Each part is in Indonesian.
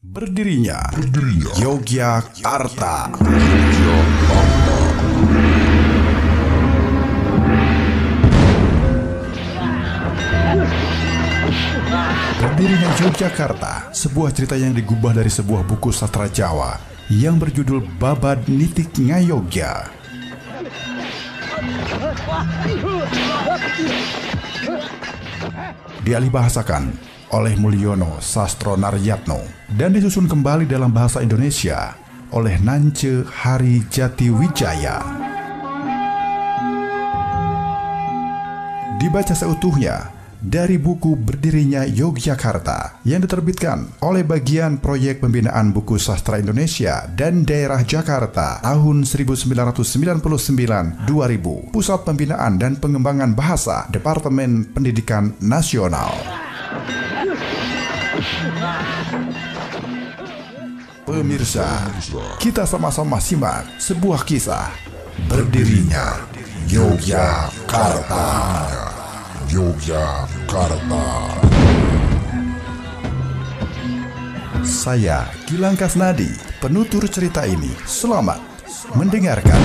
Berdirinya Yogyakarta. Berdirinya Yogyakarta, sebuah cerita yang digubah dari sebuah buku sastra Jawa yang berjudul Babad Nitik Ngayogya. Dialihbahasakan oleh Mulyono Sastronaryatno dan disusun kembali dalam bahasa Indonesia oleh Nance Hari Jatiwijaya. Dibaca seutuhnya dari buku Berdirinya Yogyakarta yang diterbitkan oleh Bagian Proyek Pembinaan Buku Sastra Indonesia dan Daerah Jakarta tahun 1999-2000, Pusat Pembinaan dan Pengembangan Bahasa, Departemen Pendidikan Nasional. Pemirsa, kita sama-sama simak sebuah kisah Berdirinya Yogyakarta. Saya Gilang Kasnadi, penutur cerita ini. Selamat mendengarkan.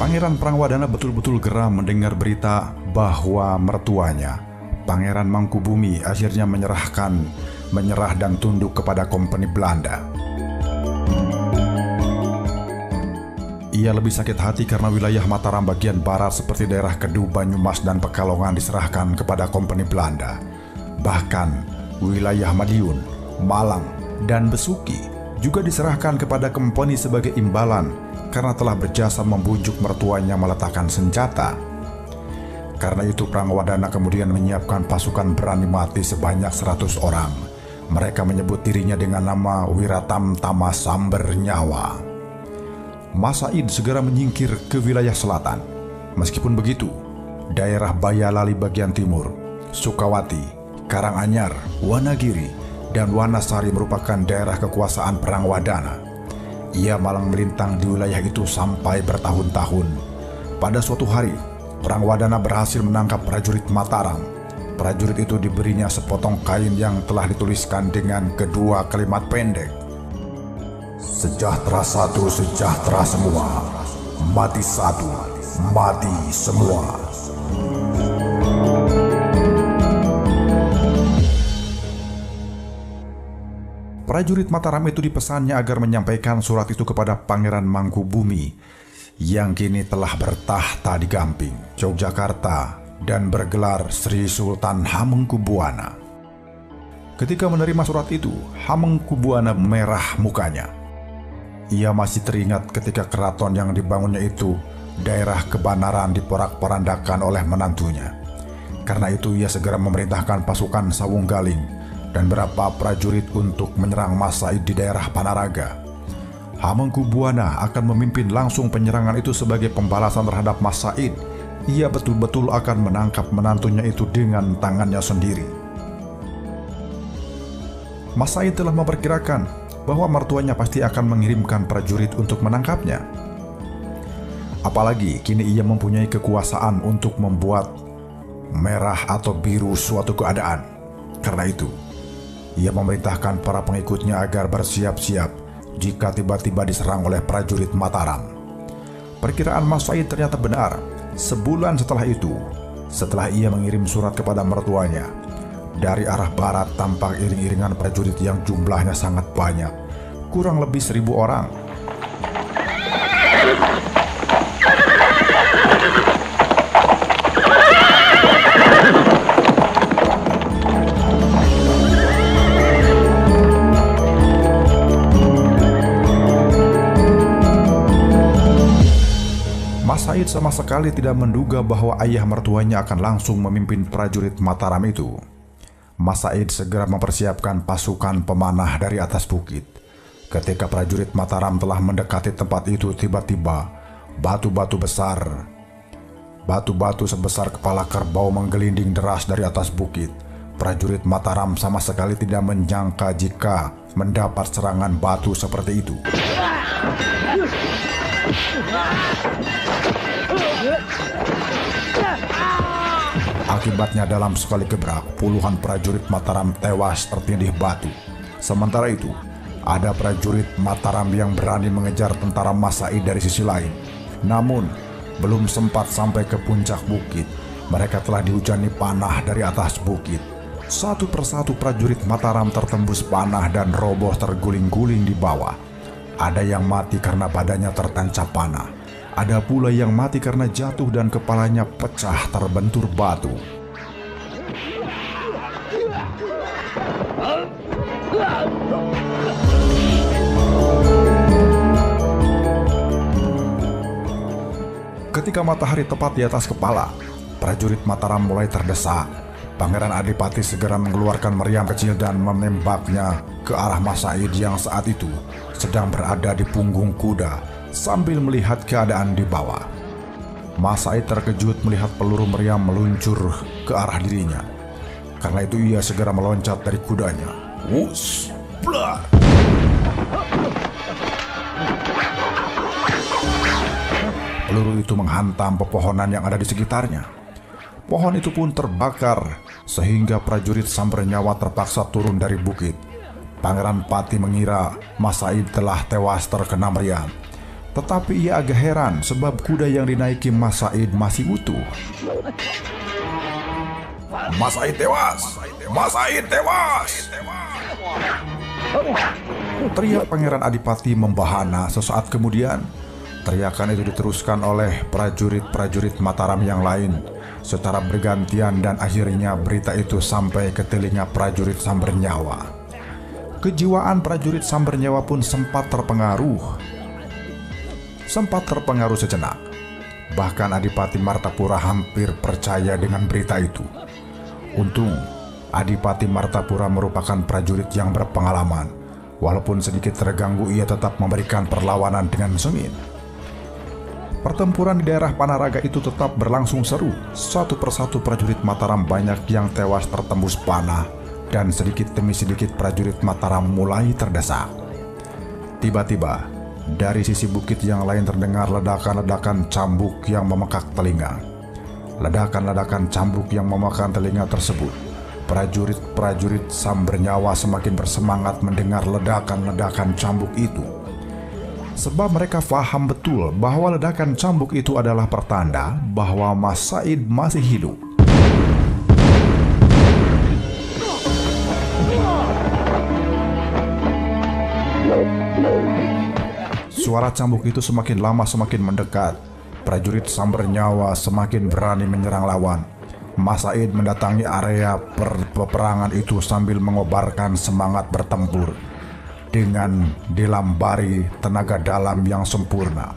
Pangeran Prangwadana betul-betul geram mendengar berita bahwa mertuanya, Pangeran Mangkubumi, akhirnya menyerah dan tunduk kepada Kompeni Belanda. Ia lebih sakit hati karena wilayah Mataram bagian barat seperti daerah Kedu, Banyumas, dan Pekalongan diserahkan kepada Kompeni Belanda. Bahkan wilayah Madiun, Malang, dan Besuki juga diserahkan kepada Kompeni sebagai imbalan karena telah berjasa membujuk mertuanya meletakkan senjata. Karena itu Prangwadana kemudian menyiapkan pasukan berani mati sebanyak 100 orang. Mereka menyebut dirinya dengan nama Wiratamtama Samber Nyawa. Mas Said segera menyingkir ke wilayah selatan. Meskipun begitu, daerah Bayalali bagian timur, Sukawati, Karanganyar, Wanagiri, dan Wanasari merupakan daerah kekuasaan Prangwadana. Ia malang melintang di wilayah itu sampai bertahun-tahun. Pada suatu hari, Prangwadana berhasil menangkap prajurit Mataram. Prajurit itu diberinya sepotong kain yang telah dituliskan dengan kedua kalimat pendek. Sejahtera satu, sejahtera semua. Mati satu, mati semua. Prajurit Mataram itu dipesannya agar menyampaikan surat itu kepada Pangeran Mangkubumi yang kini telah bertahta di Gamping, Yogyakarta, dan bergelar Sri Sultan Hamengkubuwana. Ketika menerima surat itu, Hamengkubuwana merah mukanya. Ia masih teringat ketika keraton yang dibangunnya itu, daerah Kebanaran, diporak-porandakan oleh menantunya. Karena itu ia segera memerintahkan pasukan Sawung Galing dan beberapa prajurit untuk menyerang Mas Said di daerah Panaraga. Hamengkubuwana akan memimpin langsung penyerangan itu sebagai pembalasan terhadap Mas Said. Ia betul-betul akan menangkap menantunya itu dengan tangannya sendiri. Mas Said telah memperkirakan bahwa mertuanya pasti akan mengirimkan prajurit untuk menangkapnya. Apalagi kini ia mempunyai kekuasaan untuk membuat merah atau biru suatu keadaan. Karena itu, ia memerintahkan para pengikutnya agar bersiap-siap jika tiba-tiba diserang oleh prajurit Mataram. Perkiraan Mas Said ternyata benar. Sebulan setelah itu, setelah ia mengirim surat kepada mertuanya, dari arah barat tampak iring-iringan prajurit yang jumlahnya sangat banyak, kurang lebih 1000 orang. Mas Said sama sekali tidak menduga bahwa ayah mertuanya akan langsung memimpin prajurit Mataram itu. Mas Said segera mempersiapkan pasukan pemanah dari atas bukit. Ketika prajurit Mataram telah mendekati tempat itu, tiba-tiba batu-batu besar. Batu-batu sebesar kepala kerbau menggelinding deras dari atas bukit. Prajurit Mataram sama sekali tidak menyangka jika mendapat serangan batu seperti itu. Akibatnya dalam sekali gebrak, puluhan prajurit Mataram tewas tertindih batu. Sementara itu, ada prajurit Mataram yang berani mengejar tentara Masaid dari sisi lain. Namun, belum sempat sampai ke puncak bukit, mereka telah dihujani panah dari atas bukit. Satu persatu prajurit Mataram tertembus panah dan roboh terguling-guling di bawah. Ada yang mati karena badannya tertancap panah. Ada pula yang mati karena jatuh dan kepalanya pecah terbentur batu. Ketika matahari tepat di atas kepala, prajurit Mataram mulai terdesak. Pangeran Adipati segera mengeluarkan meriam kecil dan menembaknya ke arah Masaid yang saat itu sedang berada di punggung kuda sambil melihat keadaan di bawah. Masaid terkejut melihat peluru meriam meluncur ke arah dirinya. Karena itu ia segera meloncat dari kudanya. Wush! Blah! Peluru itu menghantam pepohonan yang ada di sekitarnya. Pohon itu pun terbakar sehingga prajurit Samber Nyawa terpaksa turun dari bukit. Pangeran Pati mengira Masaid telah tewas terkena meriam. Tetapi ia agak heran sebab kuda yang dinaiki Masaid masih utuh. Masaid tewas! Masaid tewas! Teriak Pangeran Adipati membahana. Sesaat kemudian, teriakan itu diteruskan oleh prajurit-prajurit Mataram yang lain secara bergantian dan akhirnya berita itu sampai ke telinga prajurit Samber Nyawa. Kejiwaan prajurit Samber Nyawa pun sempat terpengaruh sejenak. Bahkan Adipati Martapura hampir percaya dengan berita itu. Untung Adipati Martapura merupakan prajurit yang berpengalaman. Walaupun sedikit terganggu, ia tetap memberikan perlawanan dengan sengit. Pertempuran di daerah Panaraga itu tetap berlangsung seru. Satu persatu prajurit Mataram banyak yang tewas tertembus panah, dan sedikit demi sedikit prajurit Mataram mulai terdesak. Tiba-tiba, dari sisi bukit yang lain terdengar ledakan-ledakan cambuk yang memekak telinga. Ledakan-ledakan cambuk yang memakan telinga tersebut, prajurit-prajurit Samber Nyawa semakin bersemangat mendengar ledakan-ledakan cambuk itu. Sebab mereka paham betul bahwa ledakan cambuk itu adalah pertanda bahwa Masaid masih hidup. Suara cambuk itu semakin lama semakin mendekat. Prajurit Samber Nyawa semakin berani menyerang lawan. Masaid mendatangi area peperangan itu sambil mengobarkan semangat bertempur. Dengan dilambari tenaga dalam yang sempurna,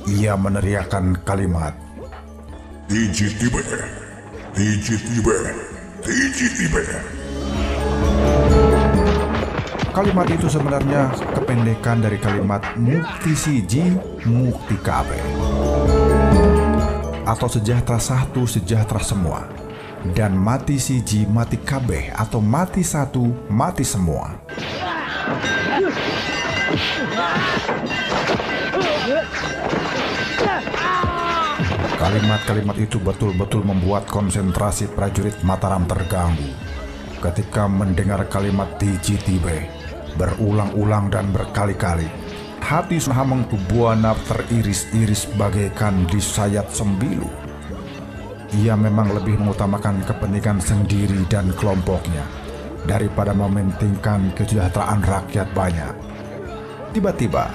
ia meneriakkan kalimat, "Tiji Tibe, Tiji Tibe, Tiji Tibe." Kalimat itu sebenarnya kependekan dari kalimat Mukti Siji, Mukti Kabe, atau sejahtera satu, sejahtera semua, dan mati siji, mati kabeh, atau mati satu, mati semua. Kalimat-kalimat itu betul-betul membuat konsentrasi prajurit Mataram terganggu. Ketika mendengar kalimat Tiji Tibe berulang-ulang dan berkali-kali, hati Hamengku Buana teriris-iris bagaikan disayat sembilu. Ia memang lebih mengutamakan kepentingan sendiri dan kelompoknya daripada mementingkan kesejahteraan rakyat banyak. Tiba-tiba,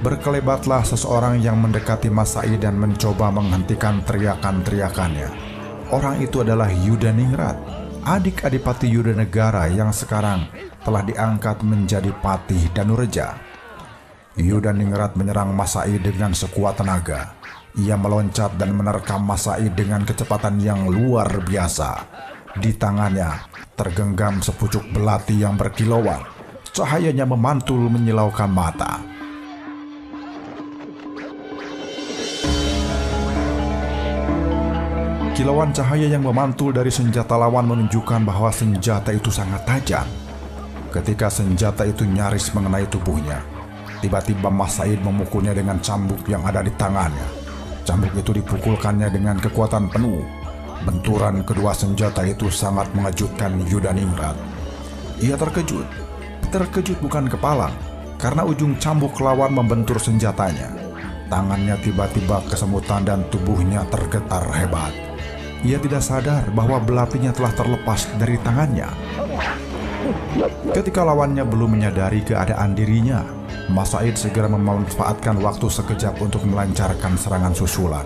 berkelebatlah seseorang yang mendekati Masaid dan mencoba menghentikan teriakan-teriakannya. Orang itu adalah Yudaningrat, adik Adipati Yudanegara yang sekarang telah diangkat menjadi Patih Danureja. Yudaningrat menyerang Masaid dengan sekuat tenaga. Ia meloncat dan menerkam Masaid dengan kecepatan yang luar biasa. Di tangannya tergenggam sepucuk belati yang berkilauan. Cahayanya memantul menyilaukan mata. Kilauan cahaya yang memantul dari senjata lawan menunjukkan bahwa senjata itu sangat tajam. Ketika senjata itu nyaris mengenai tubuhnya, tiba-tiba Mas Said memukulnya dengan cambuk yang ada di tangannya. Cambuk itu dipukulkannya dengan kekuatan penuh. Benturan kedua senjata itu sangat mengejutkan Yudaningrat. Ia terkejut. Terkejut bukan kepalang, karena ujung cambuk lawan membentur senjatanya. Tangannya tiba-tiba kesemutan dan tubuhnya tergetar hebat. Ia tidak sadar bahwa belatinya telah terlepas dari tangannya. Ketika lawannya belum menyadari keadaan dirinya, Mas Said segera memanfaatkan waktu sekejap untuk melancarkan serangan susulan.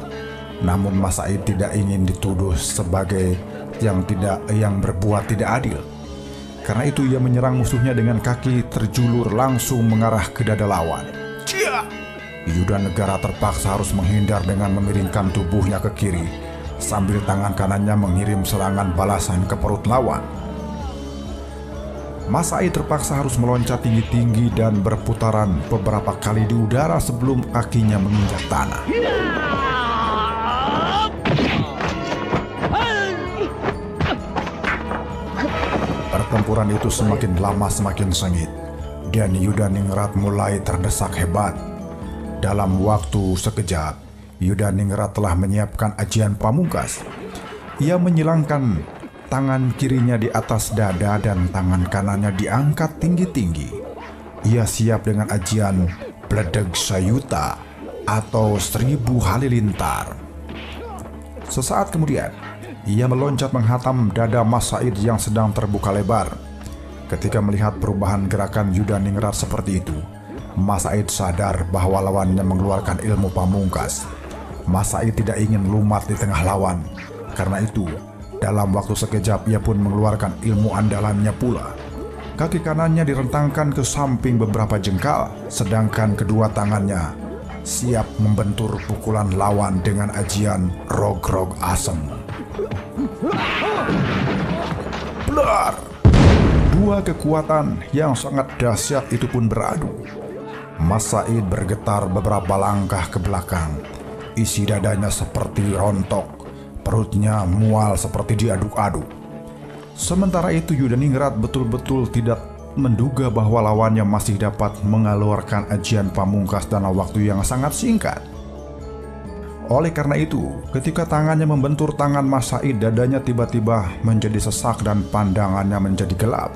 Namun Mas Said tidak ingin dituduh sebagai yang berbuat tidak adil. Karena itu ia menyerang musuhnya dengan kaki terjulur langsung mengarah ke dada lawan. Yudanegara terpaksa harus menghindar dengan memiringkan tubuhnya ke kiri, sambil tangan kanannya mengirim serangan balasan ke perut lawan. Mas Said terpaksa harus meloncat tinggi-tinggi dan berputaran beberapa kali di udara sebelum kakinya menginjak tanah. Pertempuran itu semakin lama semakin sengit, dan Yudaningrat mulai terdesak hebat. Dalam waktu sekejap, Yudaningrat telah menyiapkan ajian pamungkas. Ia menyilangkan tangan kirinya di atas dada dan tangan kanannya diangkat tinggi-tinggi. Ia siap dengan ajian Bledeg Sayuta atau 1000 halilintar. Sesaat kemudian, ia meloncat menghantam dada Mas Said yang sedang terbuka lebar. Ketika melihat perubahan gerakan Yudaningrat seperti itu, Mas Said sadar bahwa lawannya mengeluarkan ilmu pamungkas. Mas Said tidak ingin lumat di tengah lawan. Karena itu, dalam waktu sekejap ia pun mengeluarkan ilmu andalannya pula. Kaki kanannya direntangkan ke samping beberapa jengkal, sedangkan kedua tangannya siap membentur pukulan lawan dengan ajian Rogrog Asem. Blar! Dua kekuatan yang sangat dahsyat itu pun beradu. Mas Said bergetar beberapa langkah ke belakang. Isi dadanya seperti rontok, perutnya mual seperti diaduk-aduk. Sementara itu Yudaningrat betul-betul tidak menduga bahwa lawannya masih dapat mengeluarkan ajian pamungkas dalam waktu yang sangat singkat. Oleh karena itu, ketika tangannya membentur tangan Mas Said, dadanya tiba-tiba menjadi sesak dan pandangannya menjadi gelap.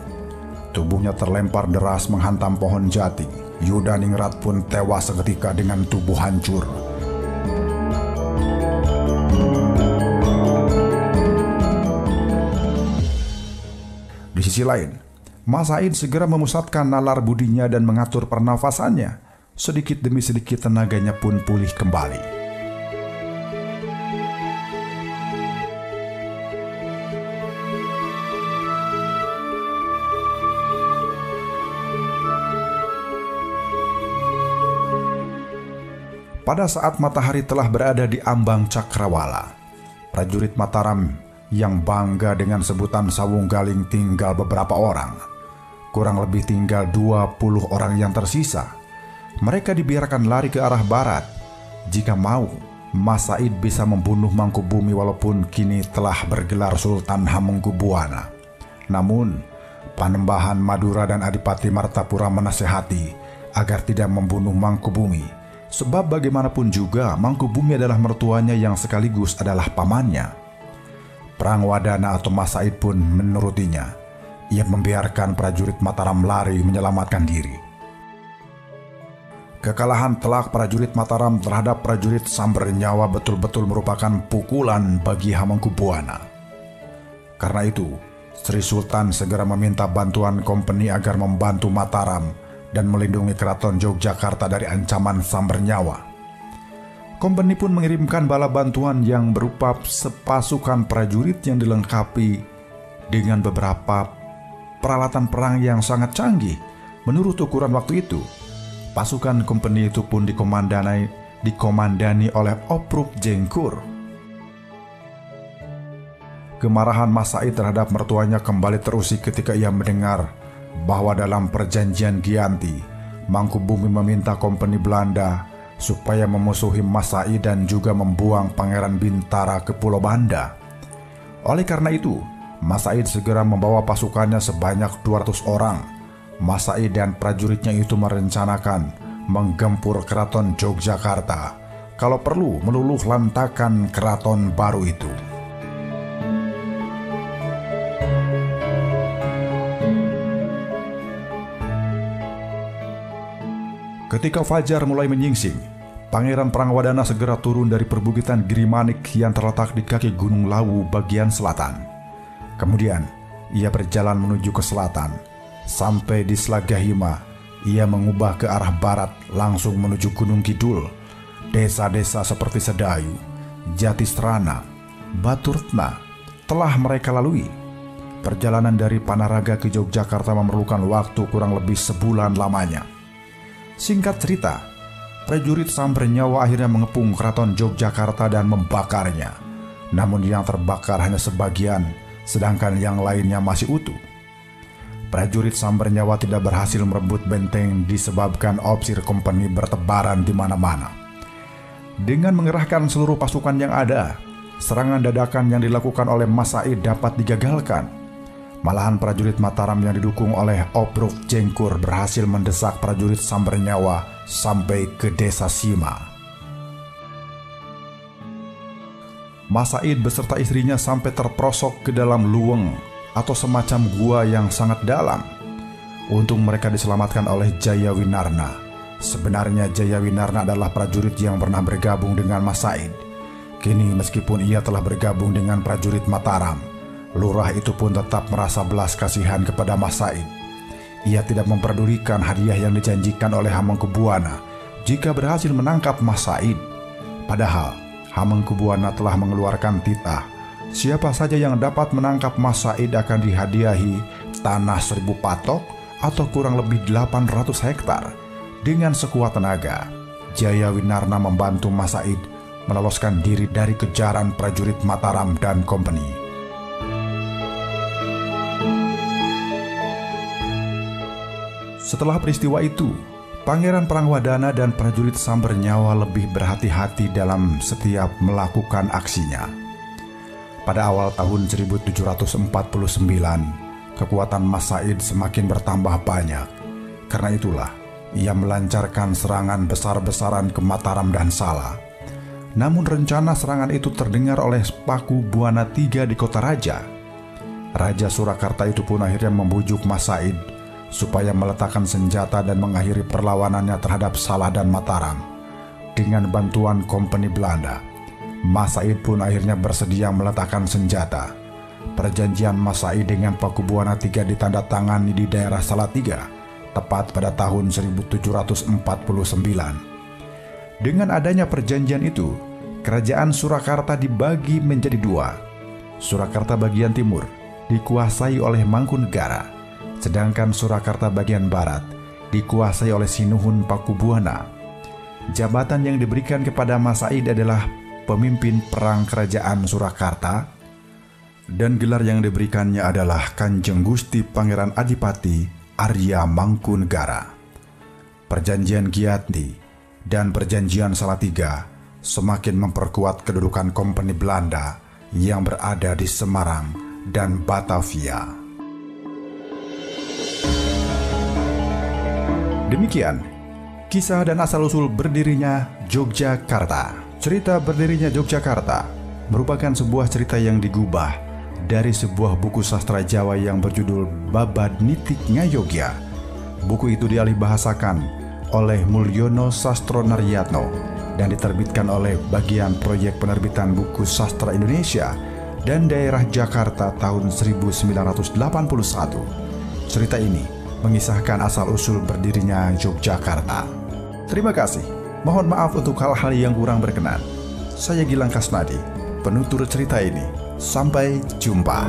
Tubuhnya terlempar deras menghantam pohon jati. Yudaningrat pun tewas seketika dengan tubuh hancur. Di sisi lain, Mas Said segera memusatkan nalar budinya dan mengatur pernafasannya. Sedikit demi sedikit tenaganya pun pulih kembali. Pada saat matahari telah berada di ambang Cakrawala, prajurit Mataram yang bangga dengan sebutan Sawung Galing tinggal beberapa orang. Kurang lebih tinggal 20 orang yang tersisa. Mereka dibiarkan lari ke arah barat. Jika mau, Mas Said bisa membunuh Mangkubumi walaupun kini telah bergelar Sultan Hamengkubuwana. Namun, Panembahan Madura dan Adipati Martapura menasehati agar tidak membunuh Mangkubumi. Sebab bagaimanapun juga Mangkubumi adalah mertuanya yang sekaligus adalah pamannya. Prangwadana atau Mas Said pun menurutinya. Ia membiarkan prajurit Mataram lari menyelamatkan diri. Kekalahan telak prajurit Mataram terhadap prajurit Sambernyawa betul-betul merupakan pukulan bagi Hamengkubuwana. Karena itu, Sri Sultan segera meminta bantuan kompeni agar membantu Mataram dan melindungi keraton Yogyakarta dari ancaman Sambernyawa. Kompeni pun mengirimkan bala bantuan yang berupa sepasukan prajurit yang dilengkapi dengan beberapa peralatan perang yang sangat canggih menurut ukuran waktu itu. Pasukan kompeni itu pun dikomandani oleh Opruk Jengkur. Kemarahan Mas Said terhadap mertuanya kembali terusik ketika ia mendengar bahwa dalam perjanjian Giyanti, Mangkubumi meminta kompeni Belanda supaya memusuhi Mas Said dan juga membuang Pangeran Bintara ke Pulau Banda. Oleh karena itu, Mas Said segera membawa pasukannya sebanyak 200 orang. Mas Said dan prajuritnya itu merencanakan menggempur keraton Yogyakarta, kalau perlu meluluh lantakan keraton baru itu. Ketika fajar mulai menyingsing, Pangeran Prangwadana segera turun dari perbukitan Girimanik yang terletak di kaki Gunung Lawu bagian selatan. Kemudian, ia berjalan menuju ke selatan. Sampai di Slagahima, ia mengubah ke arah barat langsung menuju Gunung Kidul. Desa-desa seperti Sedayu, Jatistrana, Baturtna telah mereka lalui. Perjalanan dari Panaraga ke Yogyakarta memerlukan waktu kurang lebih sebulan lamanya. Singkat cerita, prajurit Sambernyawa akhirnya mengepung keraton Yogyakarta dan membakarnya. Namun yang terbakar hanya sebagian, sedangkan yang lainnya masih utuh. Prajurit Sambernyawa tidak berhasil merebut benteng disebabkan opsir kompeni bertebaran di mana-mana. Dengan mengerahkan seluruh pasukan yang ada, serangan dadakan yang dilakukan oleh Mas Said dapat digagalkan. Malahan prajurit Mataram yang didukung oleh Obruk Jengkur berhasil mendesak prajurit Sambernyawa sampai ke desa Sima. Mas Said beserta istrinya sampai terperosok ke dalam luweng atau semacam gua yang sangat dalam. Untung mereka diselamatkan oleh Jayawinarna. Sebenarnya Jayawinarna adalah prajurit yang pernah bergabung dengan Mas Said. Kini meskipun ia telah bergabung dengan prajurit Mataram, lurah itu pun tetap merasa belas kasihan kepada Mas Said. Ia tidak memperdulikan hadiah yang dijanjikan oleh Hamengkubuwana jika berhasil menangkap Mas Said. Padahal Hamengkubuwana telah mengeluarkan titah, siapa saja yang dapat menangkap Mas Said akan dihadiahi tanah 1000 patok atau kurang lebih 800 hektar. Dengan sekuat tenaga, Jayawinarna membantu Mas Said meloloskan diri dari kejaran prajurit Mataram dan kompeni. Setelah peristiwa itu, Pangeran Prangwadana dan prajurit Sambernyawa lebih berhati-hati dalam setiap melakukan aksinya. Pada awal tahun 1749, kekuatan Mas Said semakin bertambah banyak. Karena itulah, ia melancarkan serangan besar-besaran ke Mataram dan Sala. Namun rencana serangan itu terdengar oleh Paku Buwana III di Kota Raja. Raja Surakarta itu pun akhirnya membujuk Mas Said supaya meletakkan senjata dan mengakhiri perlawanannya terhadap Sala dan Mataram. Dengan bantuan kompeni Belanda, Mas Said pun akhirnya bersedia meletakkan senjata. Perjanjian Mas Said dengan Paku Buwana III ditandatangani di daerah Salatiga, tepat pada tahun 1749. Dengan adanya perjanjian itu, kerajaan Surakarta dibagi menjadi dua. Surakarta bagian timur dikuasai oleh Mangkunegara, sedangkan Surakarta bagian barat dikuasai oleh Sinuhun Pakubuwana. Jabatan yang diberikan kepada Mas Said adalah pemimpin perang kerajaan Surakarta, dan gelar yang diberikannya adalah Kanjeng Gusti Pangeran Adipati Arya Mangkunegara. Perjanjian Giyanti dan perjanjian Salatiga semakin memperkuat kedudukan kompeni Belanda yang berada di Semarang dan Batavia. Demikian kisah dan asal-usul berdirinya Yogyakarta. Cerita berdirinya Yogyakarta merupakan sebuah cerita yang digubah dari sebuah buku sastra Jawa yang berjudul Babad Nitik Ngayogya. Buku itu dialihbahasakan oleh Mulyono Sastronaryatno dan diterbitkan oleh Bagian Proyek Penerbitan Buku Sastra Indonesia dan Daerah Jakarta tahun 1981. Cerita ini mengisahkan asal-usul berdirinya Yogyakarta. Terima kasih. Mohon maaf untuk hal-hal yang kurang berkenan. Saya Gilang Kasnadi, penutur cerita ini. Sampai jumpa.